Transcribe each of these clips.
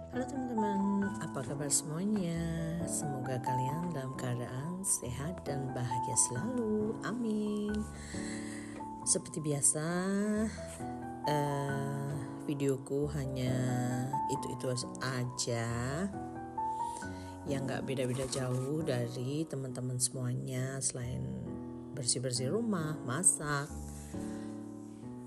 Halo teman-teman, apa kabar semuanya? Semoga kalian dalam keadaan sehat dan bahagia selalu. Amin. Seperti biasa, videoku hanya itu aja, yang gak beda-beda jauh dari teman-teman semuanya. Selain bersih-bersih rumah, masak,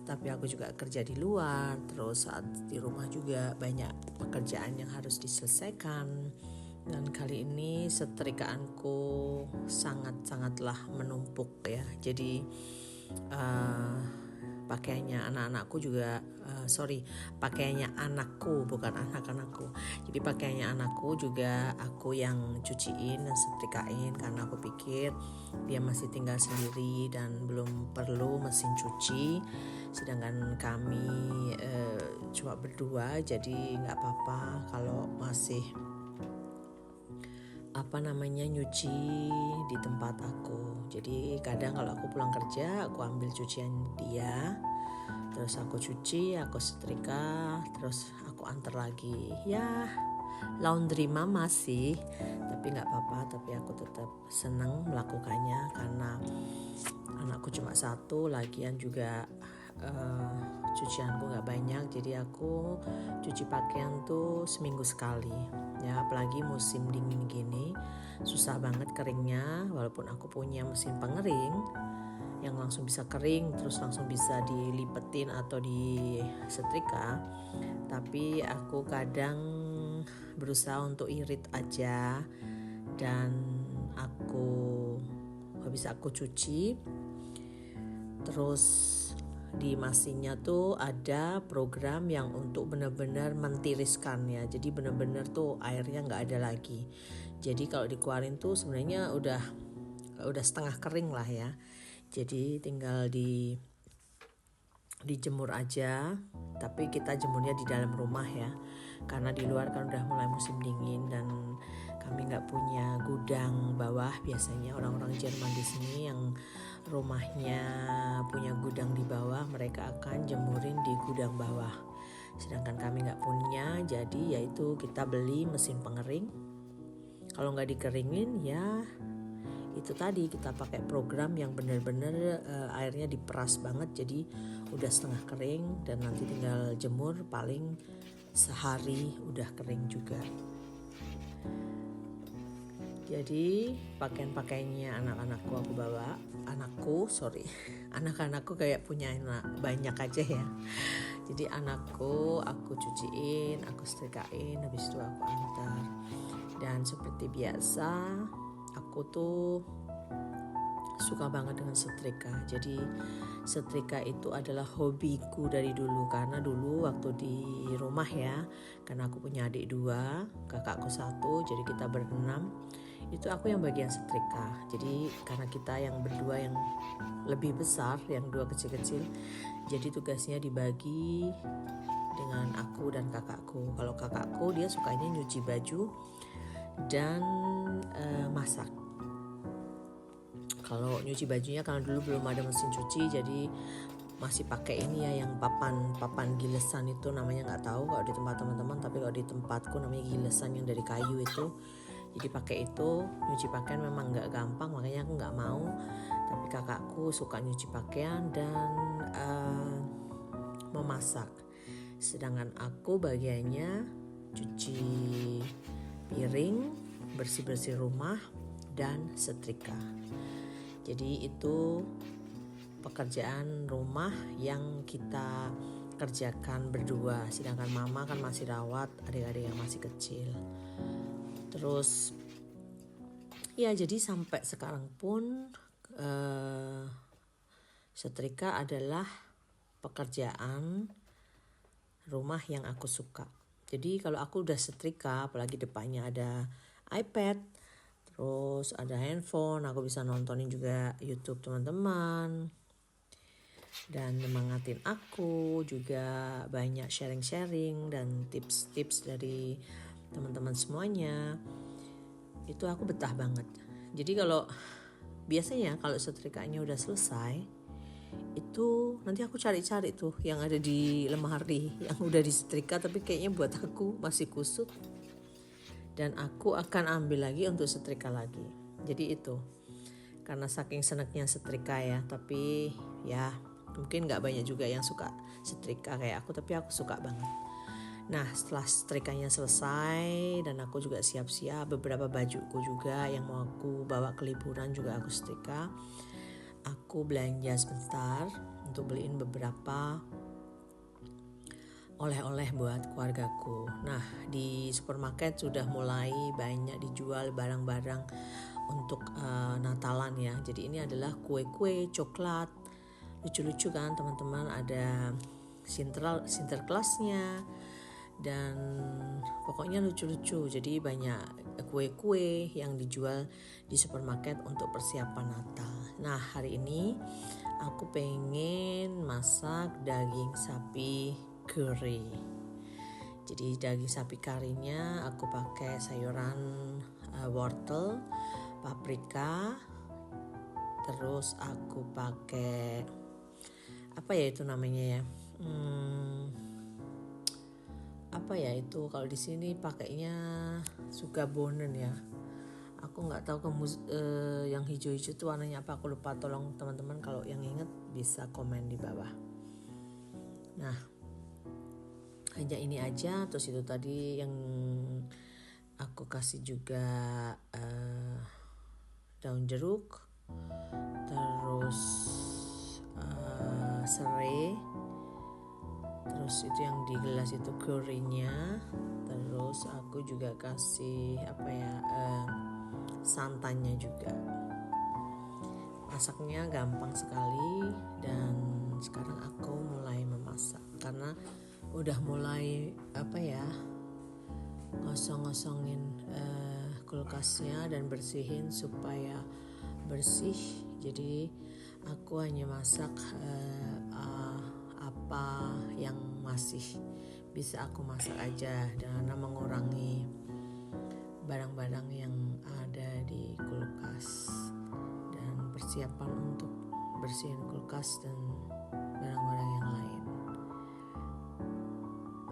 tapi aku juga kerja di luar. Terus saat di rumah juga banyak pekerjaan yang harus diselesaikan. Dan kali ini setrikaanku sangatlah menumpuk ya. Jadi pakaiannya anak-anakku juga pakaiannya anakku bukan anak-anakku. Jadi pakaiannya anakku juga aku yang cuciin dan setrikain, karena aku pikir dia masih tinggal sendiri dan belum perlu mesin cuci, sedangkan kami cuma berdua, jadi nggak apa-apa kalau masih nyuci di tempat aku. Jadi kadang kalau aku pulang kerja, aku ambil cucian dia, terus aku cuci, aku setrika, terus aku antar lagi. Ya, laundry mama sih, tapi nggak apa-apa. Tapi aku tetap senang melakukannya karena anakku cuma satu, lagian juga cucianku nggak banyak, jadi aku cuci pakaian tuh seminggu sekali ya. Apalagi musim dingin gini susah banget keringnya, walaupun aku punya mesin pengering yang langsung bisa kering terus langsung bisa dilipetin atau disetrika, tapi aku kadang berusaha untuk irit aja dan habis aku cuci. Terus di mesinnya tuh ada program yang untuk benar-benar mentiriskan ya, jadi benar-benar tuh airnya nggak ada lagi. Jadi kalau dikeluarin tuh sebenarnya udah setengah kering lah ya, jadi tinggal dijemur aja. Tapi kita jemurnya di dalam rumah ya, karena di luar kan udah mulai musim dingin dan kami nggak punya gudang bawah. Biasanya orang-orang Jerman di sini yang rumahnya punya gudang di bawah, mereka akan jemurin di gudang bawah, sedangkan kami nggak punya. Jadi yaitu kita beli mesin pengering. Kalau nggak dikeringin ya itu tadi, kita pakai program yang benar-benar airnya diperas banget, jadi udah setengah kering dan nanti tinggal jemur, paling sehari udah kering juga. Jadi pakaian-pakaiannya anak-anakku aku bawa. Anak-anakku kayak punya anak banyak aja ya. Jadi anakku aku cuciin, aku setrikain, habis itu aku antar. Dan seperti biasa aku tuh suka banget dengan setrika. Jadi setrika itu adalah hobiku dari dulu, karena dulu waktu di rumah ya, karena aku punya adik 2, kakakku 1, jadi kita berenam. Itu aku yang bagian setrika. Jadi karena kita yang berdua yang lebih besar, yang 2 kecil-kecil, jadi tugasnya dibagi dengan aku dan kakakku. Kalau kakakku dia sukanya nyuci baju dan masak. Kalau nyuci bajunya, karena dulu belum ada mesin cuci, jadi masih pakai ini ya, yang papan gilesan itu namanya, nggak tahu kalau di tempat teman-teman, tapi kalau di tempatku namanya gilesan yang dari kayu itu. Jadi pakai itu nyuci pakaian memang nggak gampang, makanya aku nggak mau. Tapi kakakku suka nyuci pakaian dan memasak, sedangkan aku bagiannya cuci piring, bersih-bersih rumah, dan setrika. Jadi itu pekerjaan rumah yang kita kerjakan berdua, sedangkan mama kan masih rawat adik-adik yang masih kecil. Terus ya, jadi sampai sekarang pun setrika adalah pekerjaan rumah yang aku suka. Jadi kalau aku udah setrika, apalagi depannya ada iPad, terus ada handphone, aku bisa nontonin juga YouTube teman-teman dan nyemangatin aku juga, banyak sharing-sharing dan tips-tips dari teman-teman semuanya. Itu aku betah banget. Jadi kalau biasanya kalau setrikaannya udah selesai, itu nanti aku cari-cari tuh yang ada di lemari yang udah disetrika tapi kayaknya buat aku masih kusut, dan aku akan ambil lagi untuk setrika lagi. Jadi itu karena saking seneknya setrika ya, tapi ya mungkin gak banyak juga yang suka setrika kayak aku, tapi aku suka banget. Nah setelah setrikanya selesai dan aku juga siap-siap, beberapa bajuku juga yang mau aku bawa ke liburan juga aku setrika. Aku belanja sebentar untuk beliin beberapa oleh-oleh buat keluargaku. Nah di supermarket sudah mulai banyak dijual barang-barang untuk Natalan ya. Jadi ini adalah kue-kue coklat, lucu-lucu kan teman-teman, ada Sinterklasnya dan pokoknya lucu-lucu. Jadi banyak kue-kue yang dijual di supermarket untuk persiapan Natal. Nah hari ini aku pengen masak daging sapi curry. Jadi daging sapi karinya aku pakai sayuran wortel, paprika, terus aku pakai apa ya itu namanya ya, apa ya itu kalau di sini pakainya sugabonen ya. Aku nggak tahu yang hijau-hijau itu warnanya apa, aku lupa. Tolong teman-teman kalau yang inget bisa komen di bawah. Nah hanya ini aja. Terus itu tadi yang aku kasih juga daun jeruk, terus serai, terus itu yang di gelas itu currynya, terus aku juga kasih santannya juga. Masaknya gampang sekali dan sekarang aku mulai memasak karena udah mulai ngosong-ngosongin kulkasnya dan bersihin supaya bersih. Jadi aku hanya masak apa yang masih bisa aku masak aja dengan mengurangi barang-barang yang ada di kulkas dan persiapan untuk bersihin kulkas dan barang-barang yang lain.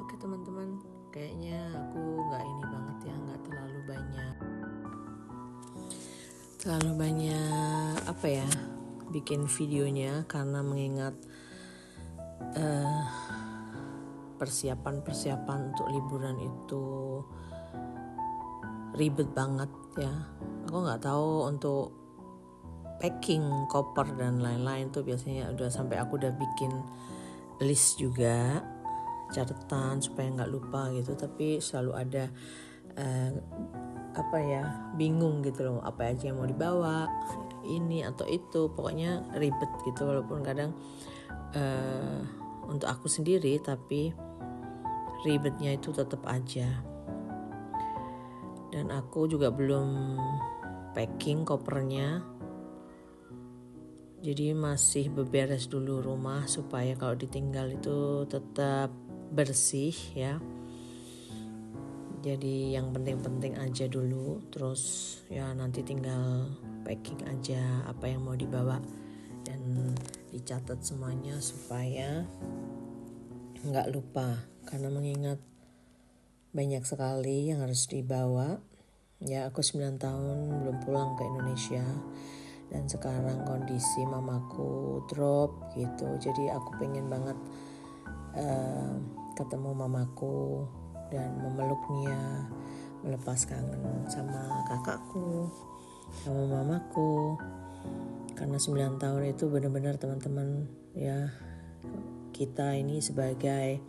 Oke teman-teman, kayaknya aku nggak ini banget ya, nggak terlalu banyak bikin videonya karena mengingat persiapan untuk liburan itu ribet banget ya. Aku nggak tahu untuk packing koper dan lain-lain tuh biasanya aku udah bikin list juga, catatan supaya nggak lupa gitu, tapi selalu ada bingung gitu loh, apa aja yang mau dibawa, ini atau itu, pokoknya ribet gitu. Walaupun kadang untuk aku sendiri tapi ribetnya itu tetap aja. Dan aku juga belum packing kopernya, jadi masih beberes dulu rumah supaya kalau ditinggal itu tetap bersih ya. Jadi yang penting-penting aja dulu, terus ya nanti tinggal packing aja apa yang mau dibawa dan dicatat semuanya supaya nggak lupa, karena mengingat banyak sekali yang harus dibawa. Ya aku 9 tahun belum pulang ke Indonesia dan sekarang kondisi mamaku drop gitu, jadi aku pengen banget ketemu mamaku dan memeluknya, melepas kangen sama kakakku, sama mamaku. Karena 9 tahun itu benar-benar teman-teman ya, kita ini sebagai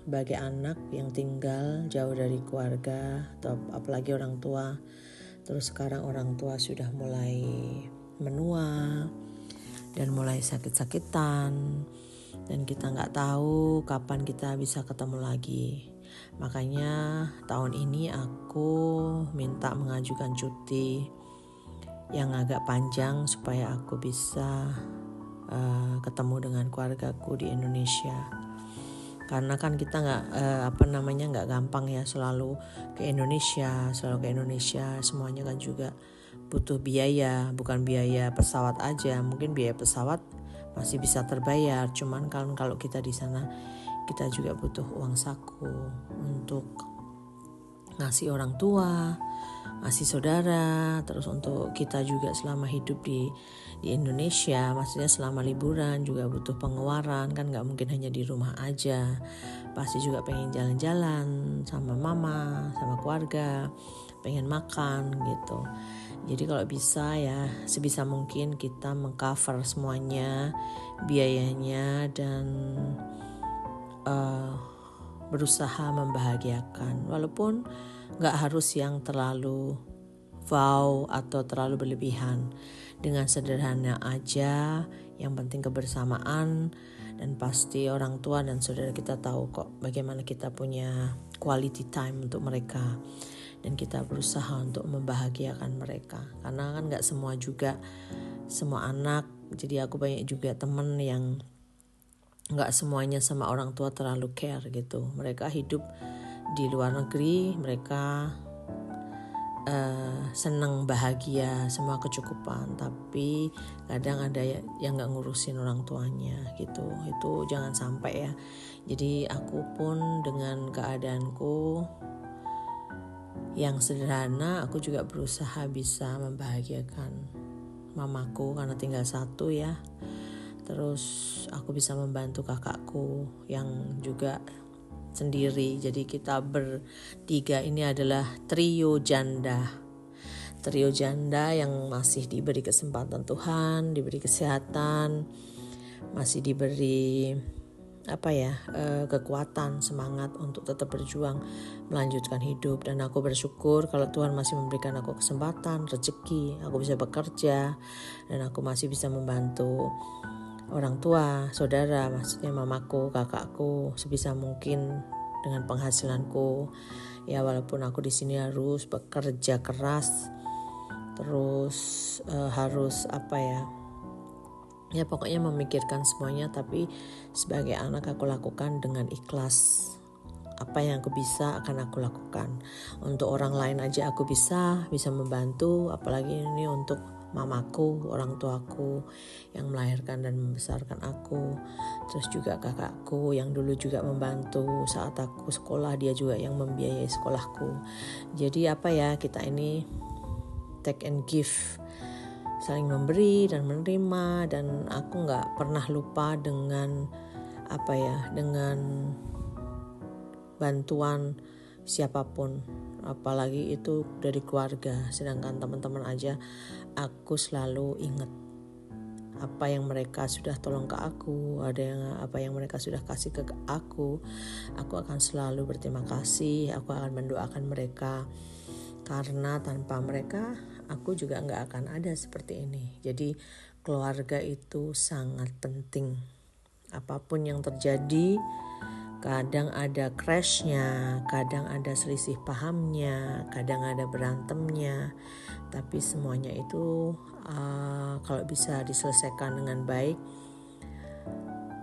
sebagai anak yang tinggal jauh dari keluarga atau apalagi orang tua. Terus sekarang orang tua sudah mulai menua dan mulai sakit-sakitan, dan kita nggak tahu kapan kita bisa ketemu lagi. Makanya tahun ini aku minta mengajukan cuti yang agak panjang supaya aku bisa ketemu dengan keluargaku di Indonesia. Karena kan kita nggak gampang ya selalu ke Indonesia semuanya kan juga butuh biaya, bukan biaya pesawat aja. Mungkin biaya pesawat masih bisa terbayar, cuman kalau kita di sana kita juga butuh uang saku untuk ngasih orang tua, ngasih saudara, terus untuk kita juga selama hidup di Indonesia, maksudnya selama liburan juga butuh pengeluaran, kan nggak mungkin hanya di rumah aja, pasti juga pengen jalan-jalan sama mama, sama keluarga, pengen makan gitu. Jadi kalau bisa ya sebisa mungkin kita mengcover semuanya, biayanya, dan berusaha membahagiakan, walaupun gak harus yang terlalu wow atau terlalu berlebihan. Dengan sederhana aja, yang penting kebersamaan, dan pasti orang tua dan saudara kita tahu kok bagaimana kita punya quality time untuk mereka, dan kita berusaha untuk membahagiakan mereka, karena kan gak semua anak. Jadi aku banyak juga temen yang gak semuanya sama orang tua terlalu care gitu. Mereka hidup di luar negeri, mereka senang, bahagia, semua kecukupan, tapi kadang ada yang gak ngurusin orang tuanya gitu. Itu jangan sampai ya. Jadi aku pun dengan keadaanku yang sederhana, aku juga berusaha bisa membahagiakan mamaku karena tinggal satu ya. Terus aku bisa membantu kakakku yang juga sendiri. Jadi kita bertiga ini adalah trio janda yang masih diberi kesempatan Tuhan, diberi kesehatan, masih diberi kekuatan, semangat untuk tetap berjuang melanjutkan hidup. Dan aku bersyukur kalau Tuhan masih memberikan aku kesempatan, rezeki, aku bisa bekerja, dan aku masih bisa membantu orang tua, saudara, maksudnya mamaku, kakakku sebisa mungkin dengan penghasilanku. Ya walaupun aku di sini harus bekerja keras, terus harus ya pokoknya memikirkan semuanya, tapi sebagai anak aku lakukan dengan ikhlas. Apa yang aku bisa akan aku lakukan. Untuk orang lain aja aku bisa membantu, apalagi ini untuk mamaku, orang tuaku yang melahirkan dan membesarkan aku. Terus juga kakakku yang dulu juga membantu saat aku sekolah, dia juga yang membiayai sekolahku. Jadi kita ini take and give, saling memberi dan menerima, dan aku gak pernah lupa dengan dengan bantuan siapapun, apalagi itu dari keluarga. Sedangkan teman-teman aja aku selalu ingat apa yang mereka sudah tolong ke aku, apa yang mereka sudah kasih ke aku akan selalu berterima kasih. Aku akan mendoakan mereka, karena tanpa mereka aku juga gak akan ada seperti ini. Jadi keluarga itu sangat penting. Apapun yang terjadi, kadang ada crashnya, kadang ada selisih pahamnya, kadang ada berantemnya, tapi semuanya itu kalau bisa diselesaikan dengan baik,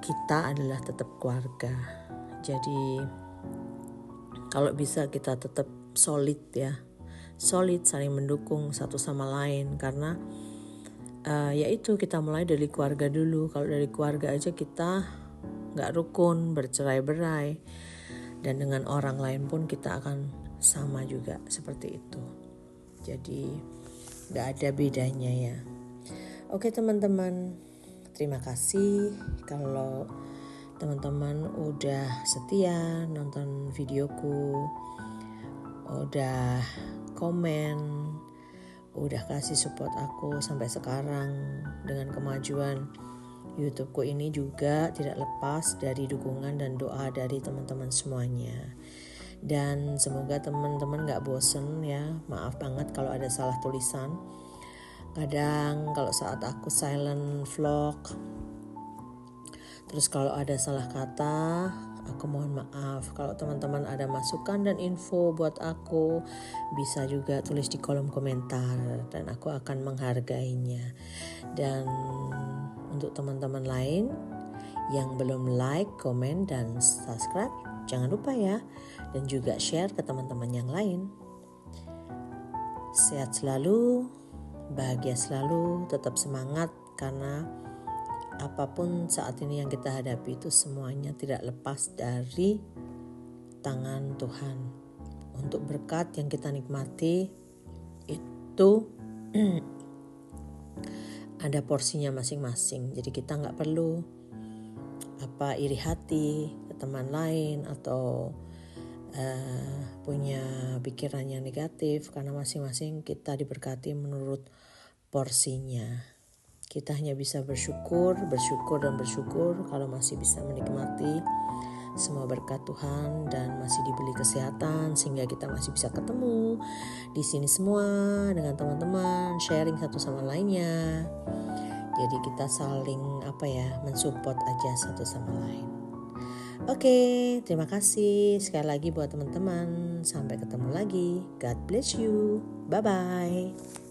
kita adalah tetap keluarga. Jadi kalau bisa kita tetap solid, saling mendukung satu sama lain, karena yaitu kita mulai dari keluarga dulu. Kalau dari keluarga aja kita gak rukun, bercerai-berai, dan dengan orang lain pun kita akan sama juga seperti itu. Jadi gak ada bedanya ya. Oke teman-teman, terima kasih kalau teman-teman udah setia nonton videoku, udah komen, udah kasih support aku sampai sekarang. Dengan kemajuan YouTubeku ini juga tidak lepas dari dukungan dan doa dari teman-teman semuanya. Dan semoga teman-teman gak bosen ya. Maaf banget kalau ada salah tulisan. Kadang kalau saat aku silent vlog, terus kalau ada salah kata, aku mohon maaf. Kalau teman-teman ada masukan dan info buat aku, bisa juga tulis di kolom komentar, dan aku akan menghargainya. Dan untuk teman-teman lain yang belum like, komen, dan subscribe, jangan lupa ya. Dan juga share ke teman-teman yang lain. Sehat selalu, bahagia selalu, tetap semangat, karena apapun saat ini yang kita hadapi itu semuanya tidak lepas dari tangan Tuhan. Untuk berkat yang kita nikmati itu ada porsinya masing-masing. Jadi kita gak perlu iri hati ke teman lain atau punya pikiran yang negatif, karena masing-masing kita diberkati menurut porsinya. Kita hanya bisa bersyukur kalau masih bisa menikmati semua berkat Tuhan dan masih diberi kesehatan sehingga kita masih bisa ketemu di sini semua dengan teman-teman, sharing satu sama lainnya. Jadi kita saling mensupport aja satu sama lain. Oke, terima kasih sekali lagi buat teman-teman. Sampai ketemu lagi. God bless you. Bye-bye.